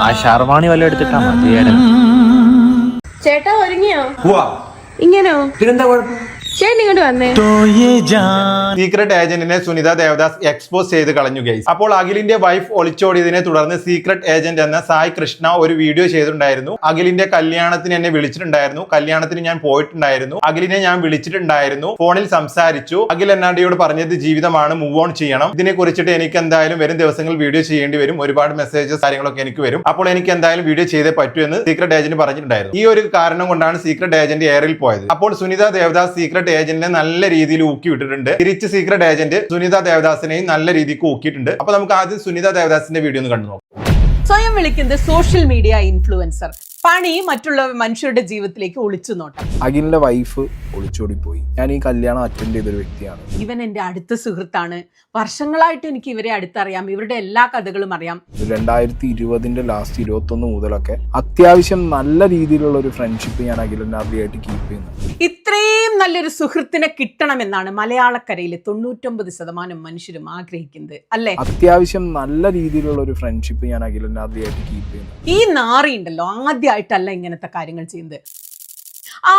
ആ ഷർവാണി വല്ല എടുത്തിട്ടാ മതിയായിരുന്നു. ചേട്ടാ ഒരുങ്ങിയോ? ഇങ്ങനോ? പിന്നെന്താ കുഴപ്പം? ചേട്ടൻ ഇങ്ങോട്ട് വന്നേ. സീക്രട്ട് ഏജന്റിനെ സുനിത ദേവദാസ് എക്സ്പോസ് ചെയ്ത് കളഞ്ഞു ഗൈസ്. അപ്പോൾ അഖിലിന്റെ വൈഫ് ഒളിച്ചോടിയതിനെ തുടർന്ന് സീക്രട്ട് ഏജന്റ് എന്ന സായ് കൃഷ്ണ ഒരു വീഡിയോ ചെയ്തിട്ടുണ്ടായിരുന്നു. അഖിലിന്റെ കല്യാണത്തിന് എന്നെ വിളിച്ചിട്ടുണ്ടായിരുന്നു. കല്യാണത്തിന് ഞാൻ പോയിട്ടുണ്ടായിരുന്നു. അഖിലിനെ ഞാൻ വിളിച്ചിട്ടുണ്ടായിരുന്നു. ഫോണിൽ സംസാരിച്ചു. അഖിൽ എന്നാടിയോട് പറഞ്ഞത് ജീവിതമാണ്, മൂവ് ഓൺ ചെയ്യണം. ഇതിനെ കുറിച്ചിട്ട് എനിക്ക് എന്തായാലും വരും ദിവസങ്ങളിൽ വീഡിയോ ചെയ്യേണ്ടി വരും. ഒരുപാട് മെസ്സേജസ് കാര്യങ്ങളൊക്കെ എനിക്ക് വരും. അപ്പോൾ എനിക്ക് എന്തായാലും വീഡിയോ ചെയ്തേ പറ്റൂ എന്ന് സീക്രട്ട് ഏജന്റ് പറഞ്ഞിട്ടുണ്ടായിരുന്നു. ഈ ഒരു കാരണം കൊണ്ടാണ് സീക്രട്ട് ഏജന്റ് എയറിൽ പോയത്. അപ്പോൾ സുനിത ദേവദാസ് സീക്രട്ട് ഏജന്റിനെ നല്ല രീതിയിൽ ഊക്കി വിട്ടിട്ടുണ്ട്. തിരിച്ച് സീക്രട്ട് ഏജന്റ് സുനിത ദേവദാസിനെയും നല്ല രീതിക്ക് ഊക്കിയിട്ടുണ്ട്. അപ്പൊ നമുക്ക് ആദ്യം സുനിത ദേവദാസിന്റെ വീഡിയോ ഒന്ന് കണ്ടു നോക്കാം. സ്വയം വിളിക്കുന്നത് സോഷ്യൽ മീഡിയ ഇൻഫ്ലുവൻസർ, പണി മറ്റുള്ള മനുഷ്യരുടെ ജീവിതത്തിലേക്ക് ഒളിച്ചു നോട്ടം. അഖിലിന്റെ വൈഫ് ഒളിച്ചോടി പോയി. ഞാൻ ഈ കല്യാണം അറ്റൻഡ് ചെയ്തൊരു വ്യക്തിയാണ്. ഇവൻ എന്റെ അടുത്ത സുഹൃത്താണ്. വർഷങ്ങളായിട്ട് എനിക്ക് ഇവരെ അടുത്തറിയാം. ഇവരുടെ എല്ലാ കഥകളും അറിയാം. 2020 ലാസ്റ്റ് 21 മുതലൊക്കെ അത്യാവശ്യം നല്ല രീതിയിലുള്ള ഒരു ഫ്രണ്ട്ഷിപ്പ് ഞാൻ അഖിലിന്റെ ആദ്യമായിട്ട് കീപ്പ് ചെയ്യുന്നു. ഇത്രയും നല്ലൊരു സുഹൃത്തിനെ കിട്ടണമെന്നാണ് മലയാളക്കരയിലെ 99% മനുഷ്യരും ആഗ്രഹിക്കുന്നത്, അല്ലേ? അത്യാവശ്യം നല്ല രീതിയിലുള്ള ഒരു ഫ്രണ്ട്ഷിപ്പ് ഞാൻ അഖിലിന്റെ ആദ്യമായിട്ട് കീപ്പ് ചെയ്യുന്നു. ഈ നാറി ഉണ്ടല്ലോ ആദ്യമായിട്ടല്ല ഇങ്ങനത്തെ കാര്യങ്ങൾ ചെയ്യുന്നത്.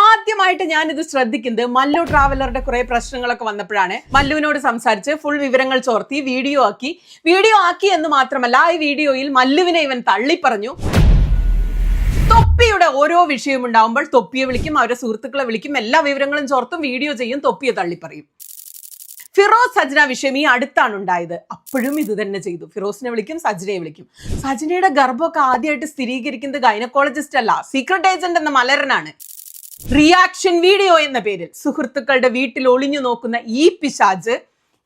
ആദ്യമായിട്ട് ഞാനിത് ശ്രദ്ധിക്കുന്നത് മല്ലു ട്രാവലറുടെ കുറെ പ്രശ്നങ്ങളൊക്കെ വന്നപ്പോഴാണ്. മല്ലുവിനോട് സംസാരിച്ച് ഫുൾ വിവരങ്ങൾ ചോർത്തി വീഡിയോ ആക്കി എന്ന് മാത്രമല്ല, ഈ വീഡിയോയിൽ മല്ലുവിനെ ഇവൻ തള്ളിപ്പറഞ്ഞു. തൊപ്പിയുടെ ഓരോ വിഷയം ഉണ്ടാവുമ്പോൾ തൊപ്പിയെ വിളിക്കും, അവരുടെ സുഹൃത്തുക്കളെ വിളിക്കും, എല്ലാ വിവരങ്ങളും ചോർത്തും വീഡിയോ ചെയ്യും, തൊപ്പിയെ തള്ളിപ്പറയും. ഫിറോസ് സജ്ന വിഷയം ഈ അടുത്താണ് ഉണ്ടായത്. അപ്പോഴും ഇത് തന്നെ ചെയ്തു. ഫിറോസിനെ വിളിക്കും, സജ്നയെ വിളിക്കും. സജ്നയുടെ ഗർഭമൊക്കെ ആദ്യമായിട്ട് സ്ഥിരീകരിക്കുന്നത് ഗൈനക്കോളജിസ്റ്റ് അല്ല, സീക്രട്ട് ഏജന്റ് എന്ന മലരനാണ്. റിയാക്ഷൻ വീഡിയോ എന്ന പേരിൽ സുഹൃത്തുക്കളുടെ വീട്ടിൽ ഒളിഞ്ഞു നോക്കുന്ന ഈ പിശാജ്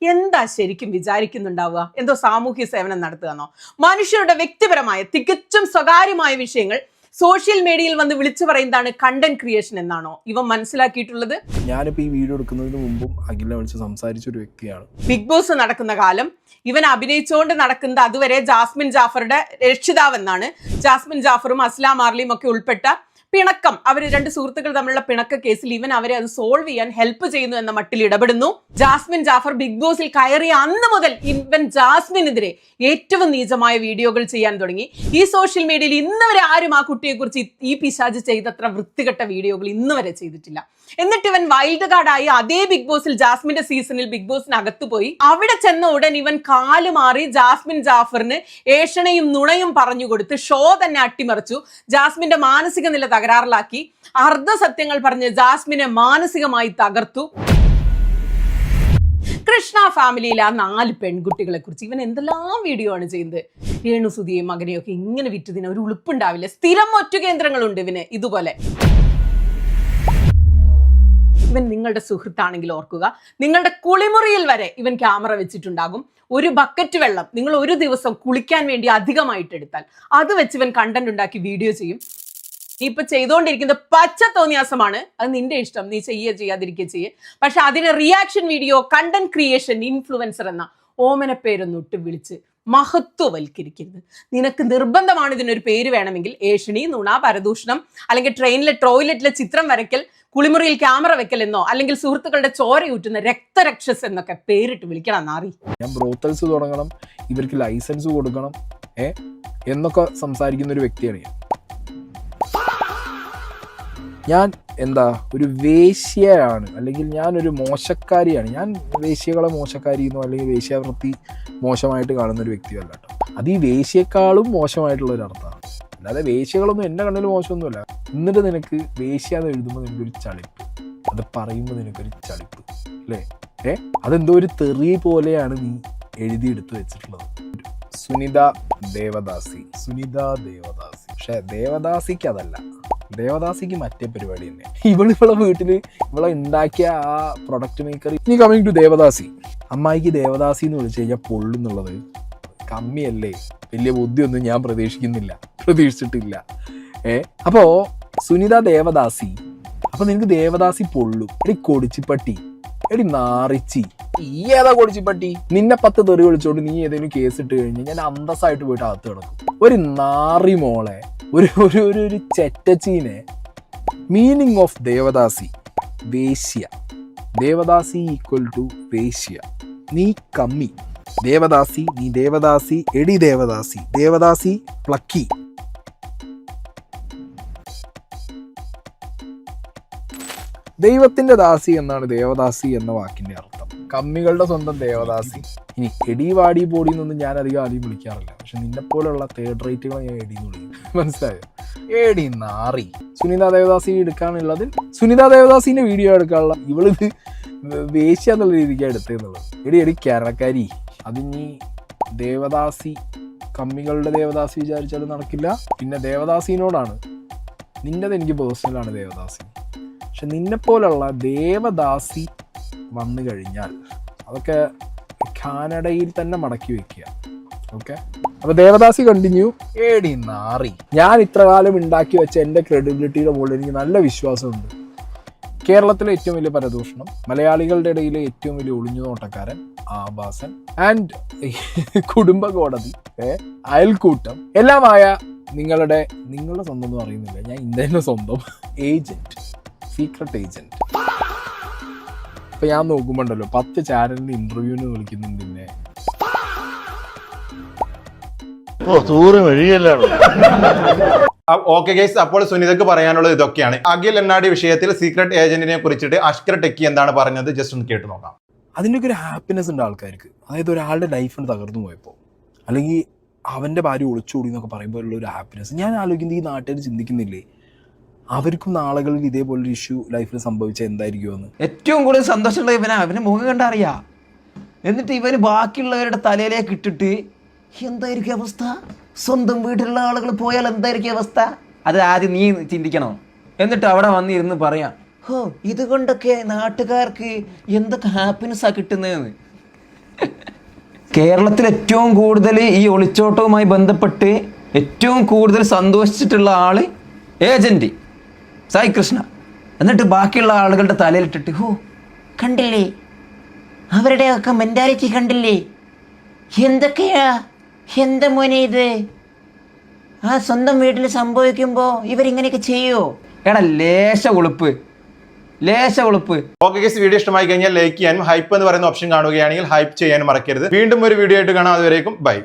എന്താ ശരിക്കും വിചാരിക്കുന്നുണ്ടാവുക? എന്തോ സാമൂഹ്യ സേവനം നടത്തുകയെന്നോ? മനുഷ്യരുടെ വ്യക്തിപരമായ തികച്ചും സ്വകാര്യമായ വിഷയങ്ങൾ സോഷ്യൽ മീഡിയയിൽ വന്ന് വിളിച്ചു പറയുന്നതാണ് കണ്ടന്റ് ക്രിയേഷൻ എന്നാണോ ഇവൻ മനസ്സിലാക്കിയിട്ടുള്ളത്? ഞാനിപ്പോ ഈ വീഡിയോ എടുക്കുന്നതിന് മുമ്പും അഖിലിനെ വിളിച്ച് സംസാരിച്ച ഒരു വ്യക്തിയാണ്. ബിഗ് ബോസ് നടക്കുന്ന കാലം ഇവൻ അഭിനയിച്ചുകൊണ്ട് നടക്കുന്നത് അതുവരെ ജാസ്മിൻ ജാഫറുടെ രക്ഷിതാവെന്നാണ്. ജാസ്മിൻ ജാഫറും അസ്ലാം ആർലിയും ഒക്കെ ഉൾപ്പെട്ട പിണക്കം, അവർ രണ്ട് സുഹൃത്തുക്കൾ തമ്മിലുള്ള പിണക്ക കേസിൽ ഇവൻ അവരെ അത് സോൾവ് ചെയ്യാൻ ഹെൽപ്പ് ചെയ്യുന്നു എന്ന മട്ടിൽ ഇടപെടുന്നു. ജാസ്മിൻ ജാഫർ ബിഗ് ബോസിൽ കയറിയ അന്ന് മുതൽ ഇവൻ ജാസ്മിനെതിരെ ഏറ്റവും നീചമായ വീഡിയോകൾ ചെയ്യാൻ തുടങ്ങി. ഈ സോഷ്യൽ മീഡിയയിൽ ഇന്ന് വരെ ആരും ആ കുട്ടിയെ കുറിച്ച് ഈ പിശാച് ചെയ്തത്ര വൃത്തികെട്ട വീഡിയോകൾ ഇന്ന് വരെ ചെയ്തിട്ടില്ല. എന്നിട്ട് ഇവൻ വൈൽഡ് കാർഡായി അതേ ബിഗ് ബോസിൽ ജാസ്മിന്റെ സീസണിൽ ബിഗ് ബോസിനകത്ത് പോയി. അവിടെ ചെന്ന ഉടൻ ഇവൻ കാല് മാറി ജാസ്മിൻ ജാഫറിന് ഏഷണയും നുണയും പറഞ്ഞു കൊടുത്ത് ഷോ തന്നെ അട്ടിമറിച്ചു. ജാസ്മിന്റെ മാനസിക നില തകരാറിലാക്കി. അർദ്ധസത്യങ്ങൾ പറഞ്ഞ് ജാസ്മിനെ മാനസികമായി തകർത്തു. കൃഷ്ണ ഫാമിലിയിലെ ആ 4 പെൺകുട്ടികളെ കുറിച്ച് ഇവൻ എന്തെല്ലാം വീഡിയോ ആണ് ചെയ്യുന്നത്. രേണുസുതിയെയും മകനെയും ഒക്കെ ഇങ്ങനെ വിറ്റതിന് ഒരു ഉളുപ്പുണ്ടാവില്ല. സ്ഥിരം ഒറ്റുകേന്ദ്രങ്ങളുണ്ട് ഇവന് ഇതുപോലെ. ഇവൻ നിങ്ങളുടെ സുഹൃത്താണെങ്കിൽ ഓർക്കുക, നിങ്ങളുടെ കുളിമുറിയിൽ വരെ ഇവൻ ക്യാമറ വെച്ചിട്ടുണ്ടാകും. ഒരു ബക്കറ്റ് വെള്ളം നിങ്ങൾ ഒരു ദിവസം കുളിക്കാൻ വേണ്ടി അധികമായിട്ട് എടുത്താൽ അത് വെച്ച് ഇവൻ കണ്ടന്റ് ഉണ്ടാക്കി വീഡിയോ ചെയ്യും. നീ ഇപ്പൊ ചെയ്തുകൊണ്ടിരിക്കുന്നത് പച്ച തോന്നിയാസമാണ്. അത് നിന്റെ ഇഷ്ടം, നീ ചെയ്യാതിരിക്കുക. പക്ഷെ അതിന് reaction video, content creation influencer എന്ന ഓമന പേരൊന്നും ഇട്ട് വിളിച്ച് മഹത്വവൽക്കരിക്കരുത്. നിനക്ക് നിർബന്ധമാണ് ഇതിനൊരു പേര് വേണമെങ്കിൽ ഏഷണി, നുണ, പരദൂഷണം, അല്ലെങ്കിൽ ട്രെയിനിലെ ടോയ്ലറ്റിലെ ചിത്രം വരയ്ക്കൽ, കുളിമുറിയിൽ ക്യാമറ വെക്കൽ എന്നോ, അല്ലെങ്കിൽ സുഹൃത്തുക്കളുടെ ചോരയൂറ്റുന്ന രക്തരക്ഷസ് എന്നൊക്കെ പേരിട്ട് വിളിക്കണം. നാറി, ഞാൻ ബ്രോത്തൽസ് തുടങ്ങണം, ഇവർക്ക് ലൈസൻസ് കൊടുക്കണം എന്നൊക്കെ സംസാരിക്കുന്ന ഒരു വ്യക്തിയാണ് ഞാൻ. എന്താ ഒരു വേശ്യയാണ്, അല്ലെങ്കിൽ ഞാനൊരു മോശക്കാരിയാണ്. ഞാൻ വേശ്യകളെ മോശക്കാരിയെന്നോ അല്ലെങ്കിൽ വേശ്യാവൃത്തി മോശമായിട്ട് കാണുന്ന ഒരു വ്യക്തിയല്ല കേട്ടോ. അത് ഈ വേശ്യേക്കാളും മോശമായിട്ടുള്ള ഒരു അർത്ഥമാണ്. അല്ലാതെ വേശ്യകളൊന്നും എൻ്റെ കണ്ണിൽ മോശമൊന്നുമല്ല. എന്നിട്ട് നിനക്ക് വേശ്യ എന്ന് എഴുതുമ്പോൾ നിനക്കൊരു ചളിപ്പ്, അത് പറയുമ്പോൾ നിനക്കൊരു ചളിപ്പ് അല്ലേ? അതെന്തോ ഒരു തെറി പോലെയാണ് നീ എഴുതിയെടുത്ത് വെച്ചിട്ടുള്ളത്. സുനിത ദേവദാസി. പക്ഷെ ദേവദാസിക്ക് അതല്ല, ദേവദാസിക്ക് മറ്റേ പരിപാടി തന്നെ. ഇവളെ വീട്ടിൽ ഇവളെ ഉണ്ടാക്കിയ ആ പ്രൊഡക്റ്റ് മേക്കർ. ഇനി കമ്മിങ് ടു ദേവദാസി. അമ്മായിക്ക് ദേവദാസി എന്ന് വിളിച്ചു കഴിഞ്ഞാൽ പൊള്ളുന്നുള്ളത് കമ്മിയല്ലേ? വലിയ ബുദ്ധിയൊന്നും ഞാൻ പ്രതീക്ഷിച്ചിട്ടില്ല. അപ്പോ സുനിത ദേവദാസി. അപ്പൊ നിനക്ക് ദേവദാസി പൊള്ളും. എടി കൊടിച്ചിപ്പട്ടി, എടി നാറിച്ചി, ഈ ഏതാ കൊടിച്ചിപ്പട്ടി? നിന്നെ 10 തെറി വിളിച്ചോണ്ട് നീ ഏതെങ്കിലും കേസ് ഇട്ട് കഴിഞ്ഞാൽ ഞാൻ അന്തസ്സായിട്ട് പോയിട്ട് അകത്ത് കിടക്കും. ഒരു നാറി മോളെ, ഒരു ചെറ്റച്ചീനെ. മീനിങ് ഓഫ് ദേവദാസി, വേശ്യ. ദേവദാസി ഈക്വൽ ടു വേശ്യ. നീ കമ്മി. ദേവദാസി, നീ ദേവദാസി, എടി ദേവദാസി, ദേവദാസി പ്ലക്കി. ദൈവത്തിന്റെ ദാസി എന്നാണ് ദേവദാസി എന്ന വാക്കിന്റെ അർത്ഥം. കമ്മികളുടെ സ്വന്തം ദേവദാസി. ഇനി എടി വാടി ബോഡി എന്നൊന്നും ഞാൻ അധികം ആദ്യം വിളിക്കാറില്ല, പക്ഷെ നിന്നെപ്പോലുള്ള തേർഡ് റേറ്റുകളെ ഞാൻ എടി എന്ന് വിളിക്കും. മനസ്സിലായോ? എടി നാറി. സുനിത ദേവദാസിനെ എടുക്കാനുള്ളതിൽ സുനിത ദേവദാസിന്റെ വീഡിയോ എടുക്കാനുള്ള ഇവളിത് വേശ്യ എന്നുള്ള രീതിക്കാണ് എടുത്തതെന്നുള്ളത്. എടി കേരളക്കാരി. അതിനി ദേവദാസി കമ്മികളുടെ ദേവദാസി വിചാരിച്ചാലും നടക്കില്ല. പിന്നെ ദേവദാസിനോടാണ് നിൻ്റെത് എനിക്ക് പേഴ്സണലാണ് ദേവദാസി. പക്ഷെ നിന്നെപ്പോലുള്ള ദേവദാസി വന്നു കഴിഞ്ഞാൽ അതൊക്കെ കാനഡയിൽ തന്നെ മടക്കി വെക്കുക. ഓക്കെ, അപ്പൊ ദേവദാസി കണ്ടിന്യൂ. ഏടി നാറി. ഞാൻ ഇത്ര കാലം ഉണ്ടാക്കി വെച്ച എൻ്റെ ക്രെഡിബിലിറ്റിയുടെ മുകളിൽ എനിക്ക് നല്ല വിശ്വാസമുണ്ട്. കേരളത്തിലെ ഏറ്റവും വലിയ പരദൂഷണം, മലയാളികളുടെ ഇടയിലെ ഏറ്റവും വലിയ ഒളിഞ്ഞുനോട്ടക്കാരൻ ആഭാസൻ ആൻഡ് കുടുംബ കോടതി, അയൽക്കൂട്ടം എല്ലാമായ നിങ്ങളുടെ സ്വന്തം എന്ന് പറയുന്നില്ല, ഞാൻ ഇന്ത്യൻ്റെ സ്വന്തം ഏജന്റ്, സീക്രട്ട് ഏജന്റ്. ഇപ്പൊ ഞാൻ നോക്കുമ്പോണ്ടല്ലോ 10 ചാനലിന് ഇന്റർവ്യൂവിന് വിളിക്കുന്നുണ്ട്. പിന്നെ ഓക്കെ ഗൈസ്, അപ്പോൾ സുനിതക്ക് പറയാനുള്ളത് ഇതൊക്കെയാണ്. അഖിൽ എന്നാടി വിഷയത്തിൽ സീക്രട്ട് ഏജന്റിനെ കുറിച്ചിട്ട് അഷ്കർ ടെക്കി എന്താണ് പറഞ്ഞത് ജസ്റ്റ് ഒന്ന് കേട്ട് നോക്കാം. അതിൻ്റെയൊക്കെ ഒരു ഹാപ്പിനെസ് ഉണ്ട് ആൾക്കാർക്ക്. അതായത് ഒരാളുടെ ലൈഫിന് തകർന്നു പോയപ്പോൾ, അല്ലെങ്കിൽ അവൻ്റെ ഭാര്യ ഒളിച്ചോടി എന്നൊക്കെ പറയുമ്പോൾ ഉള്ള ഒരു ഹാപ്പിനെസ് ഞാൻ ആലോചിക്കുന്നത് ഈ നാട്ടുകാർ ചിന്തിക്കുന്നില്ലേ, അവർക്കും നാളുകളിൽ ഇതേപോലൊരു ഇഷ്യൂ ലൈഫിൽ സംഭവിച്ചാൽ എന്തായിരിക്കുമെന്ന്. ഏറ്റവും കൂടുതൽ സന്തോഷമുള്ള അവനെ മുഖം കണ്ടറിയാം. എന്നിട്ട് ഇവന് ബാക്കിയുള്ളവരുടെ തലയിലേക്ക് ഇട്ടിട്ട് എന്തായിരിക്കും അവസ്ഥ, സ്വന്തം വീട്ടിലുള്ള ആളുകൾ പോയാൽ എന്തായിരിക്കും അവസ്ഥ, അത് ആദ്യം നീ ചിന്തിക്കണം. എന്നിട്ട് അവിടെ വന്നിരുന്ന് പറയാം, ഹോ ഇതുകൊണ്ടൊക്കെ നാട്ടുകാർക്ക് എന്തൊക്കെ ഹാപ്പിനെസ്സാണ് കിട്ടുന്നതെന്ന്. കേരളത്തിൽ ഏറ്റവും കൂടുതൽ ഈ ഒളിച്ചോട്ടവുമായി ബന്ധപ്പെട്ട് ഏറ്റവും കൂടുതൽ സന്തോഷിച്ചിട്ടുള്ള ആള് ഏജന്റ് സായി കൃഷ്ണ. എന്നിട്ട് ബാക്കിയുള്ള ആളുകളുടെ തലയിലിട്ടിട്ട്, ഹോ കണ്ടില്ലേ അവരുടെയൊക്കെ മെന്റാലിറ്റി കണ്ടില്ലേ, എന്തൊക്കെയാ എന്താ മോനെ ഇത്, ആ സ്വന്തം വീട്ടിൽ സംഭവിക്കുമ്പോൾ ഇവരിങ്ങനെയൊക്കെ ചെയ്യുമോ? എടാ ലേശ ഉളുപ്പ്. ഓക്കെ ഗൈസ്, വീഡിയോ ഇഷ്ടമായി കഴിഞ്ഞാൽ ലൈക്ക് ചെയ്യാനും ഹൈപ്പ് എന്ന് പറയുന്ന ഓപ്ഷൻ കാണുകയാണെങ്കിൽ ഹൈപ്പ് ചെയ്യാനും മറക്കരുത്. വീണ്ടും ഒരു വീഡിയോ ആയിട്ട് കാണാം. അതുവരേക്കും ബൈ.